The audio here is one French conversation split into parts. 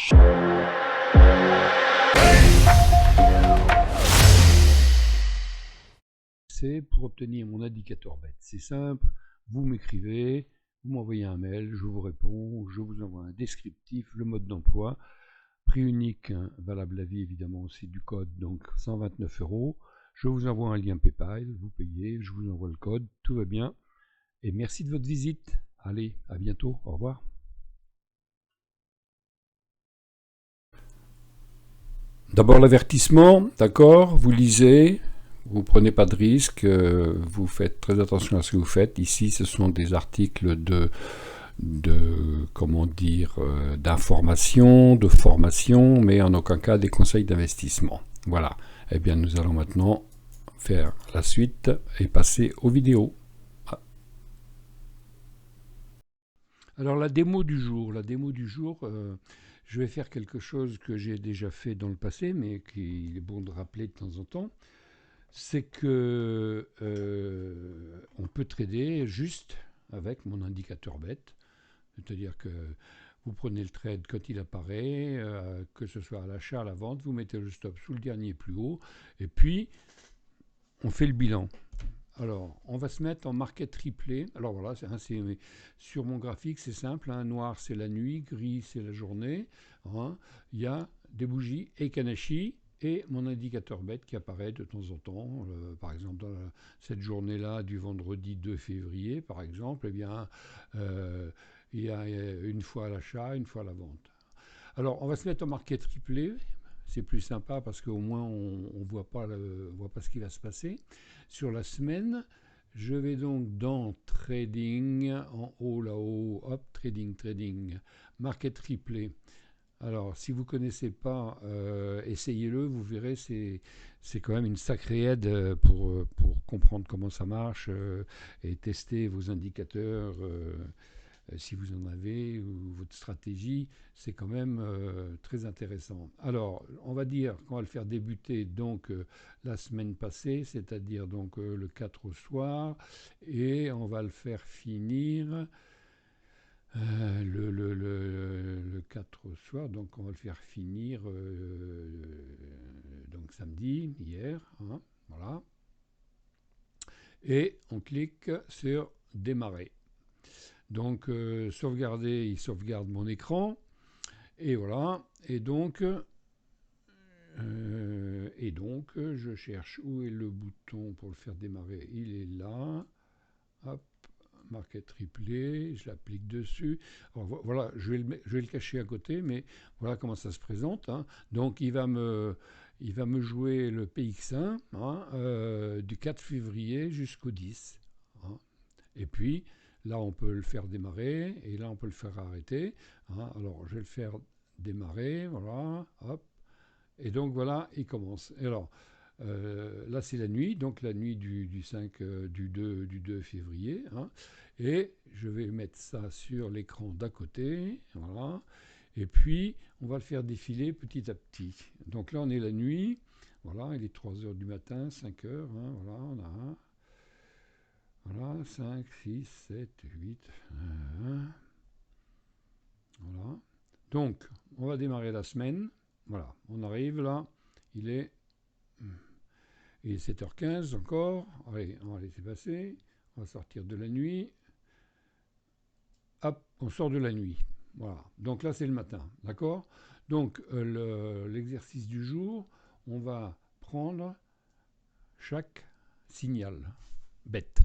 C'est pour obtenir mon indicateur bête. C'est simple, vous m'écrivez, vous m'envoyez un mail, je vous réponds, je vous envoie un descriptif, le mode d'emploi, prix unique, valable à vie évidemment, c'est du code, donc 129 €. Je vous envoie un lien PayPal, vous payez, je vous envoie le code, tout va bien. Et merci de votre visite. Allez, à bientôt, au revoir. D'abord l'avertissement, d'accord, vous lisez, vous ne prenez pas de risque, vous faites très attention à ce que vous faites. Ici, ce sont des articles comment dire, d'information, de formation, mais en aucun cas des conseils d'investissement. Voilà. Eh bien, nous allons maintenant faire la suite et passer aux vidéos. Alors, la démo du jour. Je vais faire quelque chose que j'ai déjà fait dans le passé, mais qu'il est bon de rappeler de temps en temps. C'est que on peut trader juste avec mon indicateur bête. C'est-à-dire que vous prenez le trade quand il apparaît, que ce soit à l'achat, à la vente, vous mettez le stop sous le dernier plus haut, et puis on fait le bilan. Alors, on va se mettre en market triplé. Alors voilà, sur mon graphique, c'est simple. Noir, c'est la nuit, gris, c'est la journée. Il y a des bougies et Kanashi et mon indicateur bête qui apparaît de temps en temps. Par exemple, dans cette journée-là du vendredi 2 février, par exemple, eh bien, il y a une fois à l'achat, une fois à la vente. Alors, on va se mettre en market triplé. C'est plus sympa parce qu'au moins on ne voit pas ce qui va se passer. Sur la semaine, je vais donc dans Trading, en haut là-haut, hop, Trading, Market Triplé. Alors, si vous ne connaissez pas, essayez-le, vous verrez, c'est quand même une sacrée aide pour comprendre comment ça marche et tester vos indicateurs. Si vous en avez, ou votre stratégie, c'est quand même très intéressant. Alors, on va dire qu'on va le faire débuter donc la semaine passée, c'est-à-dire donc le 4 au soir, et on va le faire finir le 4 au soir, donc on va le faire finir donc samedi, hier, voilà. Et on clique sur démarrer. Donc sauvegarder, il sauvegarde mon écran. Et voilà. Et donc, je cherche où est le bouton pour le faire démarrer. Il est là. Hop, marqué triplé. Je l'applique dessus. Alors, voilà, je vais le cacher à côté, mais voilà comment ça se présente. Donc il va me jouer le PX1 du 4 février jusqu'au 10. Et puis, là, on peut le faire démarrer et là, on peut le faire arrêter. Alors, je vais le faire démarrer, voilà, hop. Et donc, voilà, il commence. Et alors, là, c'est la nuit, donc la nuit du 2 février. Et je vais mettre ça sur l'écran d'à côté, voilà. Et puis, on va le faire défiler petit à petit. Donc là, on est la nuit. Voilà, il est 3 h du matin, 5 h. Voilà, on a un. Voilà, 5, 6, 7, 8, 1. Voilà. Donc, on va démarrer la semaine. Voilà, on arrive là. Il est 7h15 encore. Allez, on va laisser passer. On va sortir de la nuit. Hop, on sort de la nuit. Voilà. Donc là, c'est le matin. D'accord. Donc, l'exercice du jour, on va prendre chaque signal bête.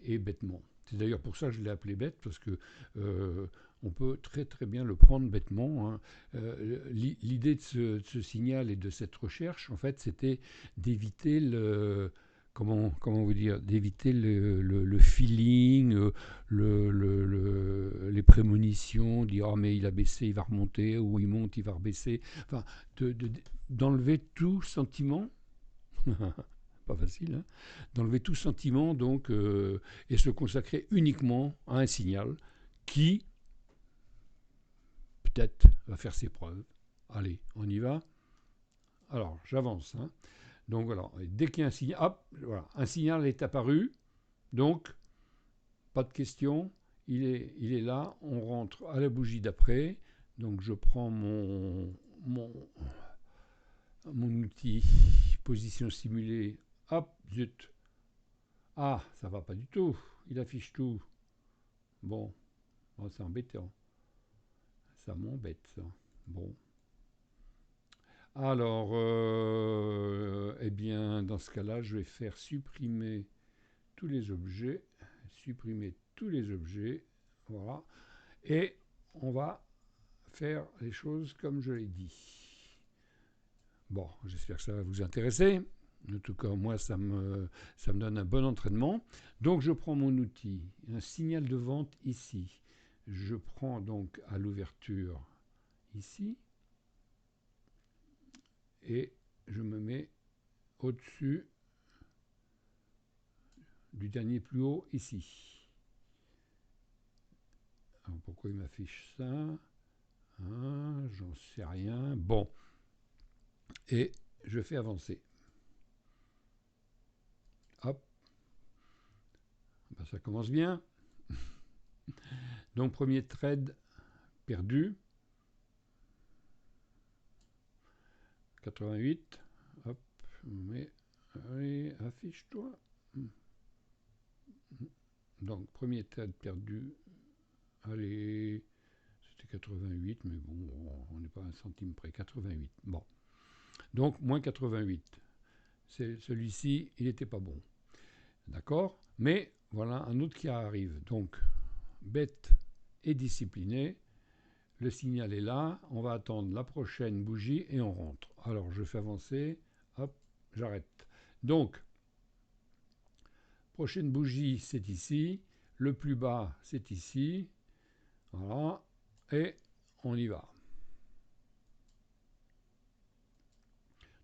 Et bêtement. C'est d'ailleurs pour ça que je l'ai appelé bête, parce que on peut très très bien le prendre bêtement. L'idée de ce signal et de cette recherche, en fait, c'était d'éviter comment vous dire, d'éviter le feeling, les prémonitions, dire mais il a baissé, il va remonter, ou il monte, il va rebaisser. Enfin, d'enlever tout sentiment. Pas facile, d'enlever tout sentiment donc, et se consacrer uniquement à un signal qui, peut-être, va faire ses preuves. Allez, on y va. Alors, j'avance. Donc voilà, et dès qu'il y a un signal, hop, voilà, un signal est apparu, donc, pas de question, il est là, on rentre à la bougie d'après, Donc je prends mon outil position simulée. Hop, zut. Ah, ça va pas du tout. Il affiche tout. Bon, oh, c'est embêtant. Ça m'embête, ça. Bon. Alors, eh bien, dans ce cas-là, je vais faire supprimer tous les objets. Supprimer tous les objets. Voilà. Et on va faire les choses comme je l'ai dit. Bon, j'espère que ça va vous intéresser. En tout cas, moi, ça me donne un bon entraînement. Donc, je prends mon outil, un signal de vente ici. Je prends donc à l'ouverture ici. Et je me mets au-dessus du dernier plus haut ici. Alors, pourquoi il m'affiche ça? J'en sais rien. Bon. Et je fais avancer. Hop. Ben, ça commence bien. Donc, premier trade perdu. 88. Hop. Mais, allez, affiche-toi. Donc, premier trade perdu. Allez. C'était 88, mais bon, on n'est pas à un centime près. 88. Bon. Donc, moins 88. Celui-ci, il n'était pas bon. D'accord? Mais voilà un autre qui arrive. Donc, bête et discipliné. Le signal est là. On va attendre la prochaine bougie et on rentre. Alors, je fais avancer. Hop, j'arrête. Donc, prochaine bougie, c'est ici. Le plus bas, c'est ici. Voilà. Et on y va.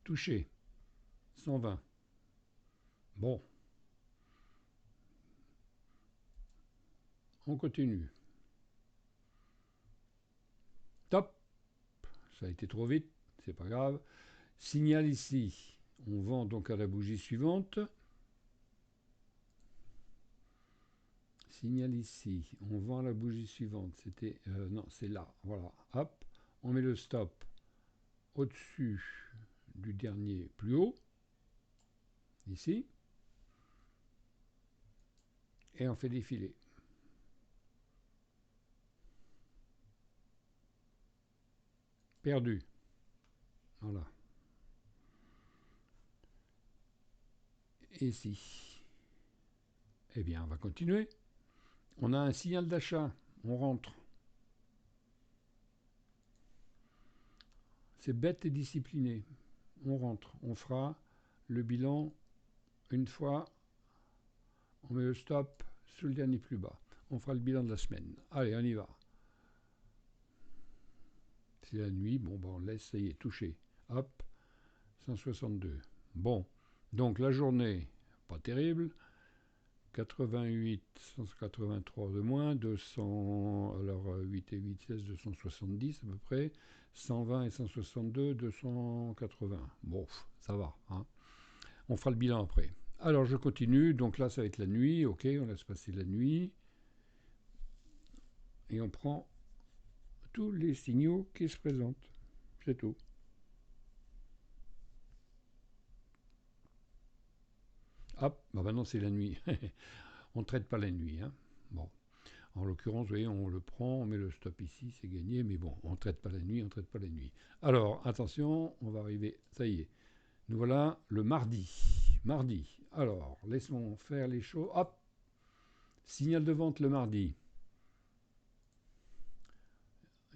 Touché. 120. Bon. On continue. Top. Ça a été trop vite. C'est pas grave. Signal ici. On vend donc à la bougie suivante. Signal ici. On vend à la bougie suivante. C'était non, c'est là. Voilà. Hop. On met le stop au-dessus du dernier plus haut. Ici. Et on fait défiler. Perdu. Voilà. Ici. Eh bien, on va continuer. On a un signal d'achat. On rentre. C'est bête et discipliné. On rentre. On fera le bilan une fois. On met le stop sous le dernier plus bas. On fera le bilan de la semaine. Allez, on y va. C'est la nuit. Bon, ben on laisse. Ça y est, touché. Hop. 162. Bon. Donc la journée, pas terrible. 88, 183 de moins, 200, alors 8 et 8, 16, 270 à peu près, 120 et 162, 280. Bon, ça va. Hein. On fera le bilan après. Alors je continue, donc là ça va être la nuit, ok, on laisse passer la nuit. Et on prend tous les signaux qui se présentent. C'est tout. Hop, bah maintenant c'est la nuit. On ne traite pas la nuit. Hein. Bon. En l'occurrence, vous voyez, on le prend, on met le stop ici, c'est gagné, mais bon, on ne traite pas la nuit, on ne traite pas la nuit. Alors, attention, on va arriver, ça y est. Nous voilà le mardi. Mardi. Alors, laissons faire les choses. Hop. Signal de vente le mardi.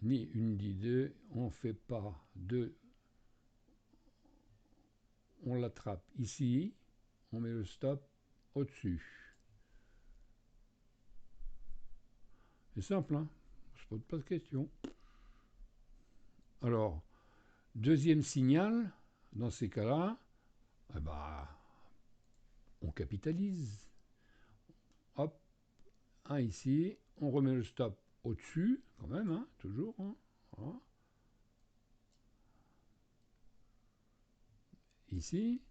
Ni une ni deux, on ne fait pas deux. On l'attrape ici, on met le stop au-dessus. C'est simple, hein, on ne se pose pas de questions. Alors, deuxième signal, dans ces cas-là, eh ben, on capitalise. Hop, un ici, on remet le stop au-dessus, quand même, hein, toujours. Hein, voilà. Ici,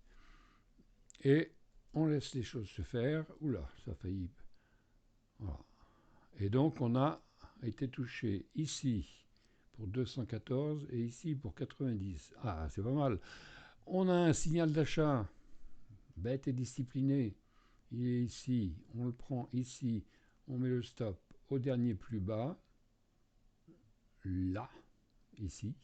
et on laisse les choses se faire. Oula, ça a failli. Voilà. Et donc, on a été touché ici pour 214 et ici pour 90. Ah, c'est pas mal. On a un signal d'achat. Bête et discipliné. Il est ici. On le prend ici. On met le stop au dernier plus bas. Là. Ici.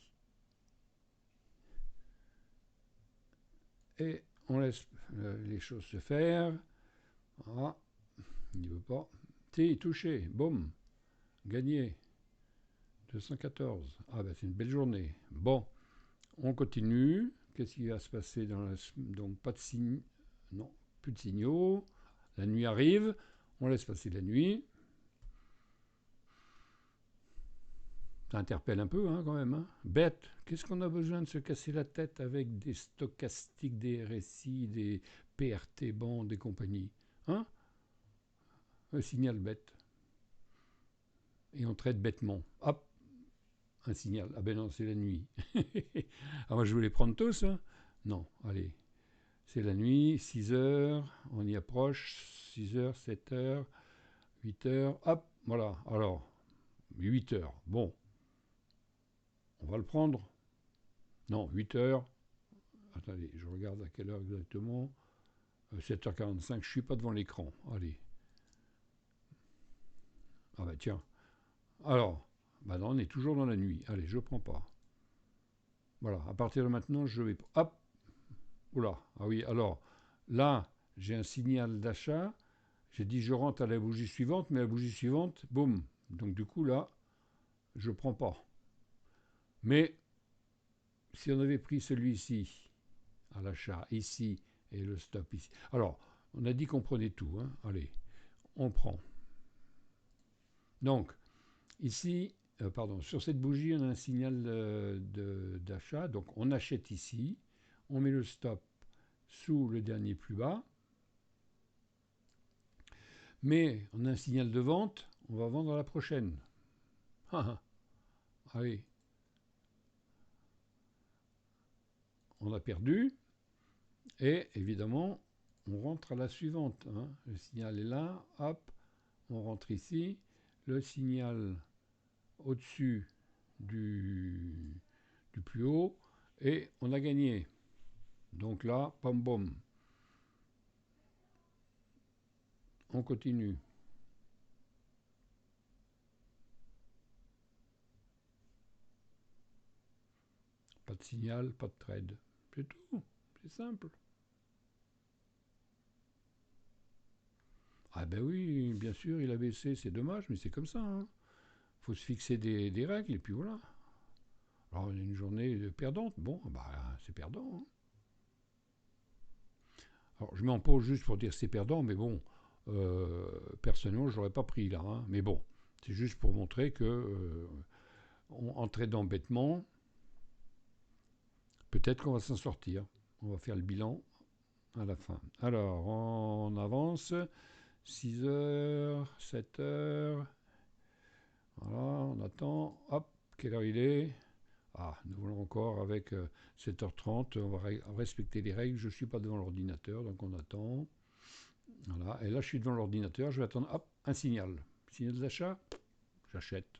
Et on laisse les choses se faire. Ah, il ne veut pas. T, touché. Boum. Gagné. 214. Ah ben c'est une belle journée. Bon, on continue. Qu'est-ce qui va se passer dans la... Donc pas de signe. Non, plus de signaux. La nuit arrive. On laisse passer la nuit. Ça interpelle un peu hein, quand même. Hein. Bête. Qu'est-ce qu'on a besoin de se casser la tête avec des stochastiques, des RSI, des PRT bandes et compagnie. Hein? Un signal bête. Et on traite bêtement. Hop, un signal. Ah ben non, c'est la nuit. Ah moi je voulais prendre tous. Hein. Non, allez. C'est la nuit, 6 heures, on y approche, 6 heures, 7 heures, 8 heures, hop, voilà. Alors, 8 heures, bon, on va le prendre. Non, 8 heures, attendez, je regarde à quelle heure exactement. 7h45, je ne suis pas devant l'écran. Allez. Ah bah tiens. Alors, bah non, on est toujours dans la nuit. Allez, je ne prends pas. Voilà, à partir de maintenant, je vais... Hop. Oula, ah oui, alors, là, j'ai un signal d'achat. J'ai dit je rentre à la bougie suivante, mais la bougie suivante, boum. Donc du coup, là, je ne prends pas. Mais si on avait pris celui-ci à l'achat, ici, et le stop ici. Alors, on a dit qu'on prenait tout. Hein. Allez, on prend. Donc, ici, pardon, sur cette bougie, on a un signal d'achat. Donc, on achète ici. On met le stop sous le dernier plus bas. Mais on a un signal de vente. On va vendre à la prochaine. Allez, on a perdu. Et évidemment, on rentre à la suivante. Hein. Le signal est là. Hop, on rentre ici. Le signal au-dessus du plus haut, et on a gagné. Donc là, pom bom. On continue. Pas de signal, pas de trade. C'est tout. C'est simple. Ah ben oui, bien sûr, il a baissé, c'est dommage, mais c'est comme ça. Hein. Faut se fixer des règles, et puis voilà. Alors, une journée perdante, bon, bah, c'est perdant. Hein. Alors, je m'en pose juste pour dire c'est perdant, mais bon, personnellement, je l'aurais pas pris là. Hein. Mais bon, c'est juste pour montrer que en tradant bêtement, peut-être qu'on va s'en sortir. On va faire le bilan à la fin. Alors, on avance. 6 heures, 7 heures. Voilà, on attend. Hop, quelle heure il est? Ah, nous voulons encore avec 7h30. On va respecter les règles. Je ne suis pas devant l'ordinateur, donc on attend. Voilà, et là je suis devant l'ordinateur. Je vais attendre. Hop, un signal. Signal d'achat, j'achète.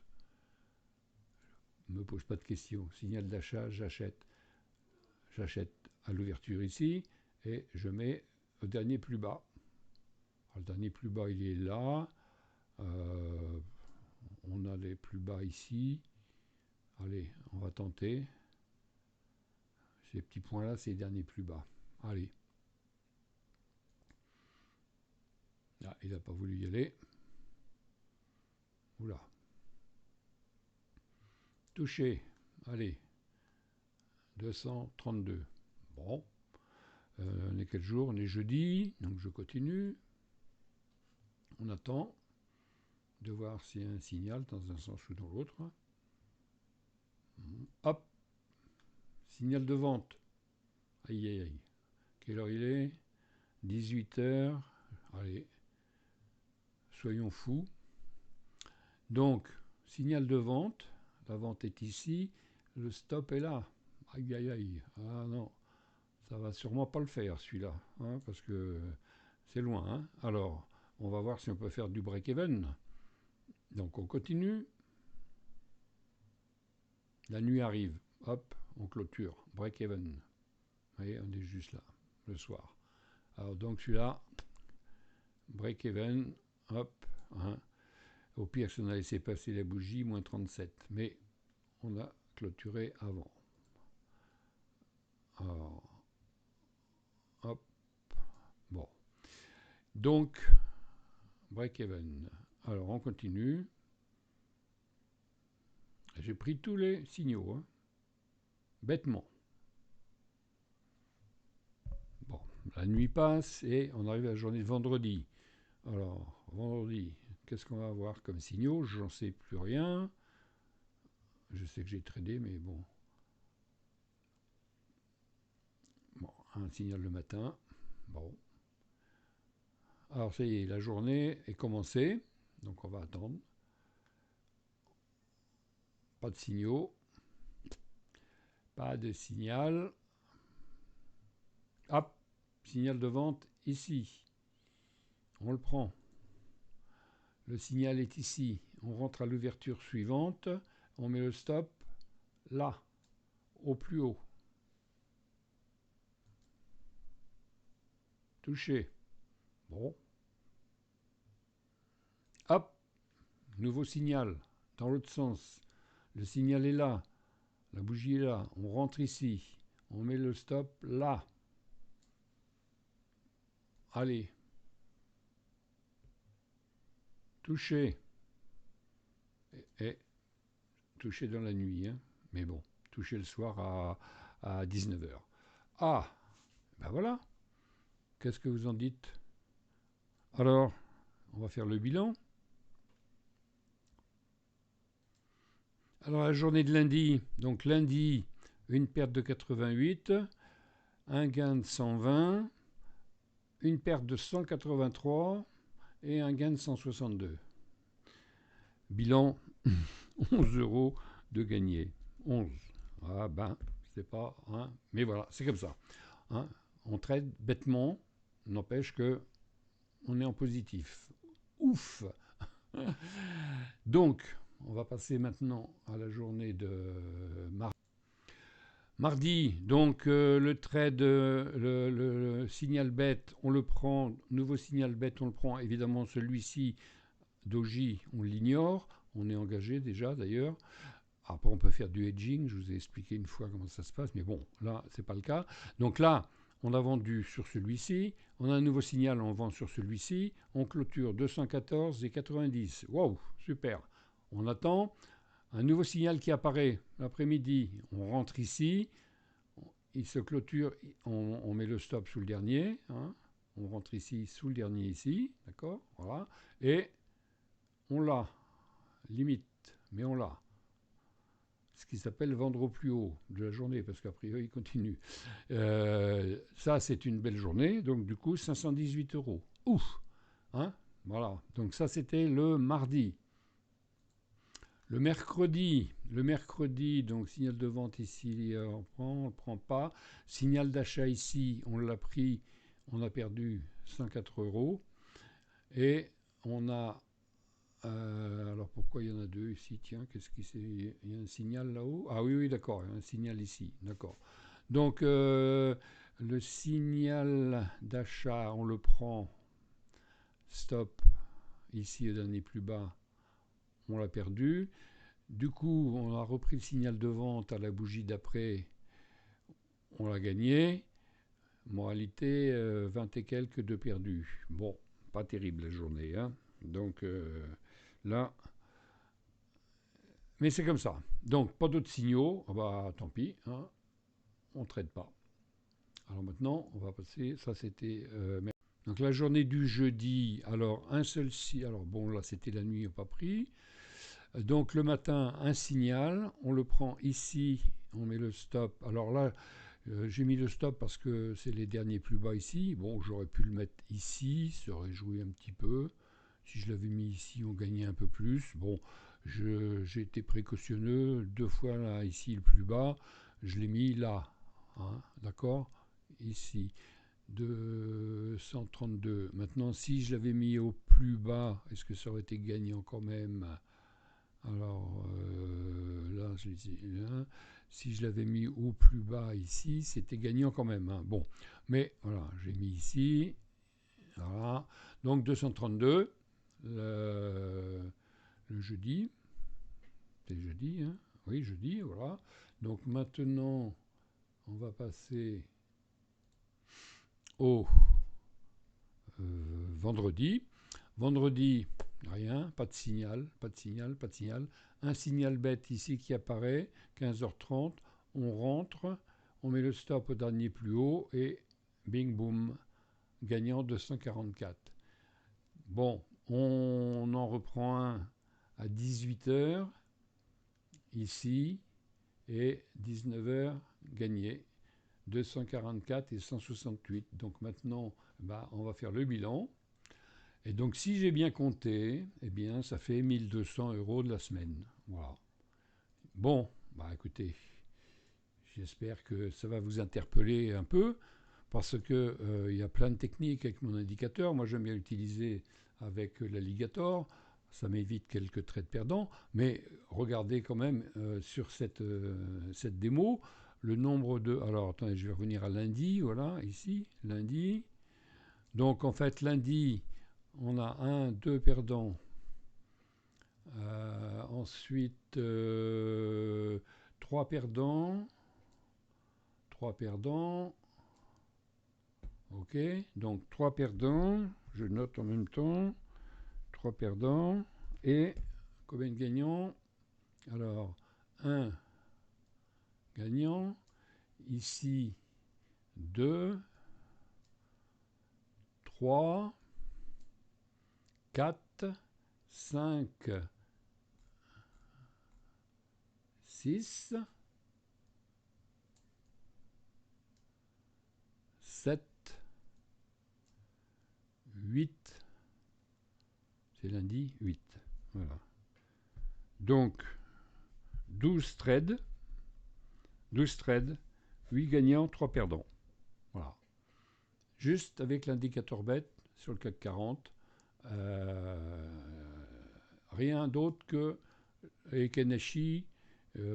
Ne me pose pas de questions. Signal d'achat, j'achète. J'achète à l'ouverture ici et je mets au dernier plus bas. Alors, le dernier plus bas, il est là. On a les plus bas ici. Allez, on va tenter. Ces petits points-là, c'est les derniers plus bas. Allez. Ah, il n'a pas voulu y aller. Oula. Touché. Allez. 232. Bon. On est quel jour? On est jeudi. Donc je continue. On attend de voir s'il y a un signal dans un sens ou dans l'autre. Hop. Signal de vente. Aïe aïe aïe. Quelle heure il est? 18 heures. Allez. Soyons fous. Donc, signal de vente. La vente est ici. Le stop est là. Aïe aïe aïe. Ah non. Ça va sûrement pas le faire celui-là. Hein, parce que c'est loin. Hein. Alors, on va voir si on peut faire du break-even. Donc on continue. La nuit arrive. Hop, on clôture. Break-even. Vous voyez, on est juste là, le soir. Alors donc celui-là, break-even, hop, hein. Au pire, si on a laissé passer la bougie, moins 37. Mais on a clôturé avant. Alors, hop, bon. Donc, break-even. Alors, on continue. J'ai pris tous les signaux, hein, bêtement. Bon, la nuit passe et on arrive à la journée de vendredi. Alors, vendredi, qu'est-ce qu'on va avoir comme signaux? J'en sais plus rien. Je sais que j'ai tradé, mais bon. Bon, un signal le matin. Bon. Alors, ça y est, la journée est commencée. Donc, on va attendre. Pas de signaux. Pas de signal. Hop, signal de vente ici. On le prend. Le signal est ici. On rentre à l'ouverture suivante. On met le stop là, au plus haut. Touché. Bon. Hop, nouveau signal dans l'autre sens. Le signal est là. La bougie est là. On rentre ici. On met le stop là. Allez. Touché. Et touché dans la nuit. Hein. Mais bon, touché le soir à 19h. Ah, ben voilà. Qu'est-ce que vous en dites? Alors, on va faire le bilan. Alors, la journée de lundi, donc lundi, une perte de 88, un gain de 120, une perte de 183 et un gain de 162. Bilan, 11 euros de gagné. 11. Ah ben, c'est pas... Hein, mais voilà, c'est comme ça. Hein, on trade bêtement, n'empêche que on est en positif. Ouf. Donc, on va passer maintenant à la journée de mardi. Mardi, donc le trade, le signal bête, on le prend, nouveau signal bête, on le prend. Évidemment, celui-ci, Doji, on l'ignore. On est engagé déjà d'ailleurs. Après, on peut faire du hedging. Je vous ai expliqué une fois comment ça se passe, mais bon, là, c'est pas le cas. Donc là, on a vendu sur celui-ci. On a un nouveau signal, on vend sur celui-ci. On clôture 214 et 90. Waouh, super. On attend un nouveau signal qui apparaît l'après-midi. On rentre ici. Il se clôture. On met le stop sous le dernier. Hein. On rentre ici sous le dernier ici. D'accord. Voilà. Et on l'a. Limite. Mais on l'a. Ce qui s'appelle vendre au plus haut de la journée, parce qu'à priori, il continue. Ça, c'est une belle journée, donc du coup, 518 euros. Ouf. Hein. Voilà, donc ça, c'était le mardi. Le mercredi, donc signal de vente ici, on le prend pas. Signal d'achat ici, on l'a pris, on a perdu 104 euros. Et on a alors pourquoi il y en a deux ici? Tiens, qu'est-ce qui c'est? Il y a un signal là-haut? Ah oui, oui, d'accord, il y a un signal ici, d'accord. Donc le signal d'achat, on le prend, stop, ici au dernier plus bas, on l'a perdu. Du coup, on a repris le signal de vente à la bougie d'après, on l'a gagné. Moralité, 20 et quelques de perdus. Bon, pas terrible la journée, hein. Donc là, mais c'est comme ça. Donc, pas d'autres signaux. Ah bah, tant pis, hein, on ne traite pas. Alors maintenant, on va passer. Ça, c'était. Donc, la journée du jeudi. Alors, un seul signal. Alors, bon, là, c'était la nuit, on n'a pas pris. Donc, le matin, un signal. On le prend ici. On met le stop. Alors là, j'ai mis le stop parce que c'est les derniers plus bas ici. Bon, j'aurais pu le mettre ici. Ça aurait joué un petit peu. Si je l'avais mis ici, on gagnait un peu plus. Bon, j'ai été précautionneux. Deux fois là, ici, le plus bas. Je l'ai mis là. Hein, d'accord. Ici. De 132. Maintenant, si je l'avais mis au plus bas, est-ce que ça aurait été gagnant quand même? Alors là, là, si je l'avais mis au plus bas ici, c'était gagnant quand même, hein. Bon, mais voilà, j'ai mis ici. Voilà. Donc 232 le jeudi. C'est jeudi, hein? Oui, jeudi, voilà. Donc maintenant, on va passer au vendredi. Vendredi, rien, pas de signal, pas de signal, pas de signal. Un signal bête ici qui apparaît, 15h30. On rentre, on met le stop au dernier plus haut et bing boum, gagnant 244. Bon, on en reprend un à 18h ici et 19h gagné. 244 et 168. Donc maintenant, on va faire le bilan. Et donc si j'ai bien compté, eh bien ça fait 1 200 € de la semaine. Voilà. Bon, écoutez, j'espère que ça va vous interpeller un peu, parce que il y a plein de techniques avec mon indicateur. Moi j'aime bien l'utiliser avec l'alligator. Ça m'évite quelques trades perdants, mais regardez quand même sur cette démo, le nombre de... Alors attendez, je vais revenir à lundi, voilà, ici, lundi. Donc en fait, lundi, on a un, deux perdants. Ensuite, trois perdants. Trois perdants. Ok, donc trois perdants. Je note en même temps. Trois perdants. Et combien de gagnants? Alors, un gagnant. Ici, 2, 3, 4, 5, 6, 7, 8. C'est lundi, 8. Voilà. Donc, 12 trades. 12 trades, 8 gagnants, 3 perdants. Voilà. Juste avec l'indicateur bête sur le CAC 40. Rien d'autre que Ekenashi,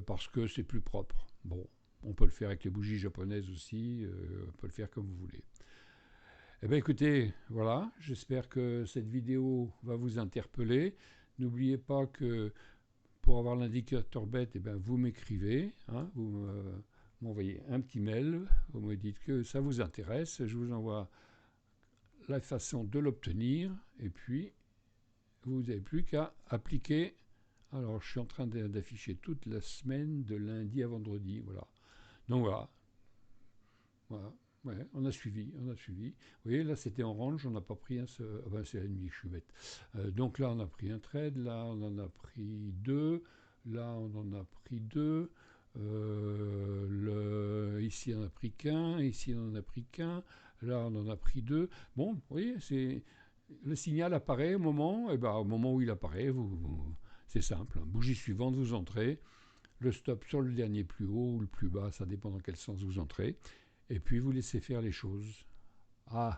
parce que c'est plus propre. Bon, on peut le faire avec les bougies japonaises aussi, on peut le faire comme vous voulez. Eh bien écoutez, voilà, j'espère que cette vidéo va vous interpeller. N'oubliez pas que pour avoir l'indicateur bête, eh bien, vous m'écrivez, hein, vous m'envoyez un petit mail, vous me dites que ça vous intéresse, je vous envoie la façon de l'obtenir, et puis vous n'avez plus qu'à appliquer. Alors je suis en train d'afficher toute la semaine de lundi à vendredi, voilà. Donc voilà, voilà. Ouais, on a suivi, on a suivi. Vous voyez, là c'était orange, on n'a pas pris un seul. Ah ben, c'est la nuit, je suis bête. Donc là on a pris un trade, là on en a pris deux, là on en a pris deux. Ici on en a pris qu'un, ici on en a pris qu'un, là on en a pris deux. Bon, vous voyez, le signal apparaît au moment, et ben, au moment où il apparaît, c'est simple. Bougie suivante, vous entrez. Le stop sur le dernier plus haut ou le plus bas, ça dépend dans quel sens vous entrez. Et puis vous laissez faire les choses. Ah,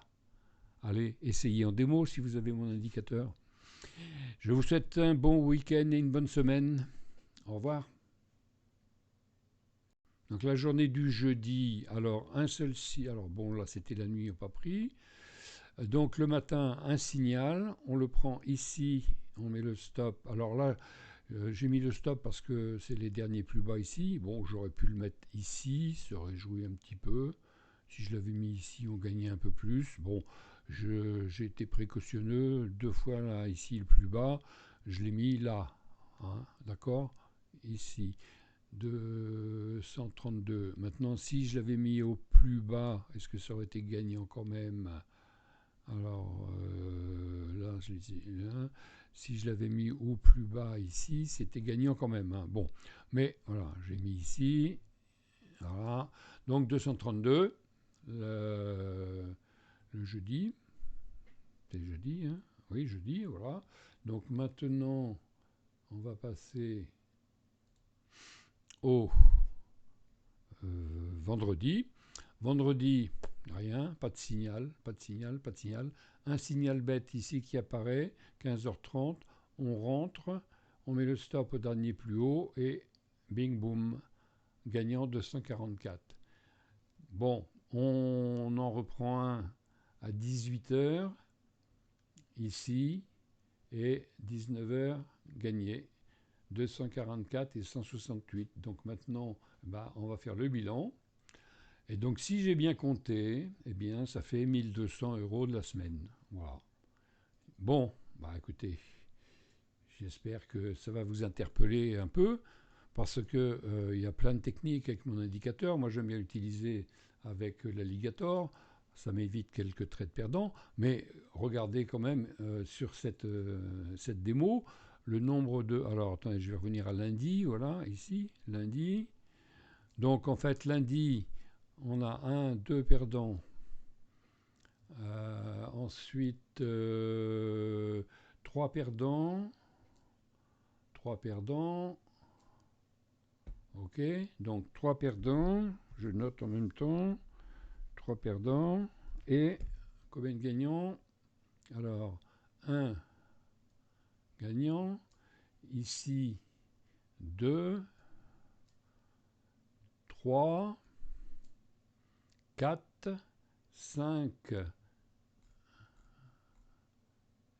allez, essayez en démo si vous avez mon indicateur. Je vous souhaite un bon week-end et une bonne semaine. Au revoir. Donc la journée du jeudi, alors un seul signal, alors bon là c'était la nuit, on n'a pas pris. Donc le matin, un signal, on le prend ici, on met le stop. Alors là, j'ai mis le stop parce que c'est les derniers plus bas ici. Bon, j'aurais pu le mettre ici, ça aurait joué un petit peu. Si je l'avais mis ici, on gagnait un peu plus. Bon, j'ai été précautionneux. Deux fois là, ici, le plus bas. Je l'ai mis là. Hein, d'accord? Ici. 232. Maintenant, si je l'avais mis au plus bas, est-ce que ça aurait été gagnant quand même? Alors, là, là, si je l'avais mis au plus bas ici, c'était gagnant quand même, hein. Bon, mais voilà, j'ai mis ici. Voilà. Donc 232 le jeudi. C'est jeudi, hein? Oui, jeudi, voilà. Donc maintenant, on va passer au vendredi. Vendredi, rien, pas de signal, pas de signal, pas de signal. Un signal bête ici qui apparaît, 15h30. On rentre, on met le stop au dernier plus haut et bing boum, gagnant 244. Bon, on en reprend un à 18 heures ici et 19 heures gagné 244 et 168. Donc maintenant, bah, on va faire le bilan. Et donc si j'ai bien compté, eh bien ça fait 1200 € de la semaine. Voilà. Bon, bah écoutez, j'espère que ça va vous interpeller un peu parce que y a plein de techniques avec mon indicateur. Moi j'aime bien l'utiliser avec l'alligator. Ça m'évite quelques trades perdants. Mais regardez quand même sur cette démo le nombre de... Alors attendez, je vais revenir à lundi. Voilà, ici, lundi. Donc en fait, lundi, on a un, deux perdants. Ensuite, trois perdants. Trois perdants. Ok, donc trois perdants. Je note en même temps. Trois perdants. Et combien de gagnants? Alors, un gagnant. Ici, 2, 3, 4, 5,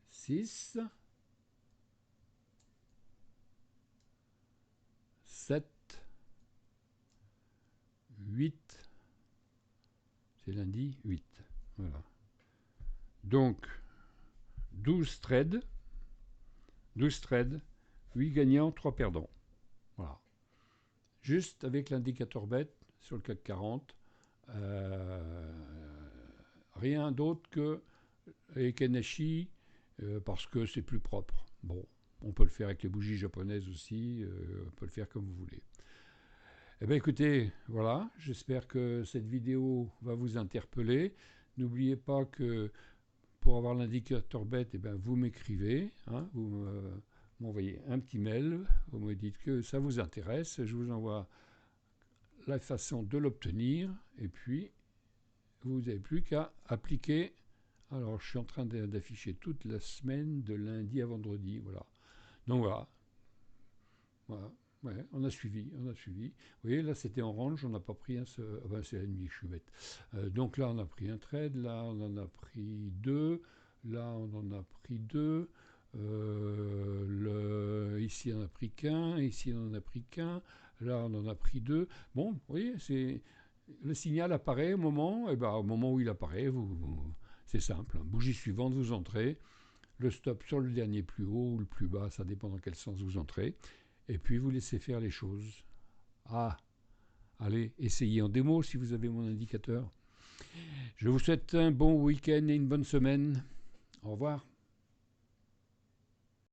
6, 7, 8, c'est lundi, 8. Voilà. Donc, 12 trades, 8 gagnants, 3 perdants. Voilà. Juste avec l'indicateur bête sur le CAC 40, rien d'autre que Ekenashi, parce que c'est plus propre. Bon, on peut le faire avec les bougies japonaises aussi, on peut le faire comme vous voulez. Eh bien écoutez, voilà, j'espère que cette vidéo va vous interpeller. N'oubliez pas que pour avoir l'indicateur bête, eh bien, vous m'écrivez, hein, vous m'envoyez un petit mail, vous me dites que ça vous intéresse, je vous envoie la façon de l'obtenir, et puis vous n'avez plus qu'à appliquer. Alors je suis en train d'afficher toute la semaine de lundi à vendredi, voilà. Donc voilà, voilà. Ouais, on a suivi. Vous voyez, là c'était orange, on n'a pas pris un seul. Ah ben, c'est la nuit, je suis bête. Donc là on a pris un trade, là on en a pris deux, là on en a pris deux. Ici on en a pris qu'un, ici on en a pris qu'un, là on en a pris deux. Bon, vous voyez, le signal apparaît et ben, au moment où il apparaît, c'est simple. Bougie suivante, vous entrez. Le stop sur le dernier plus haut ou le plus bas, ça dépend dans quel sens vous entrez. Et puis vous laissez faire les choses. Ah, allez, essayez en démo si vous avez mon indicateur. Je vous souhaite un bon week-end et une bonne semaine. Au revoir.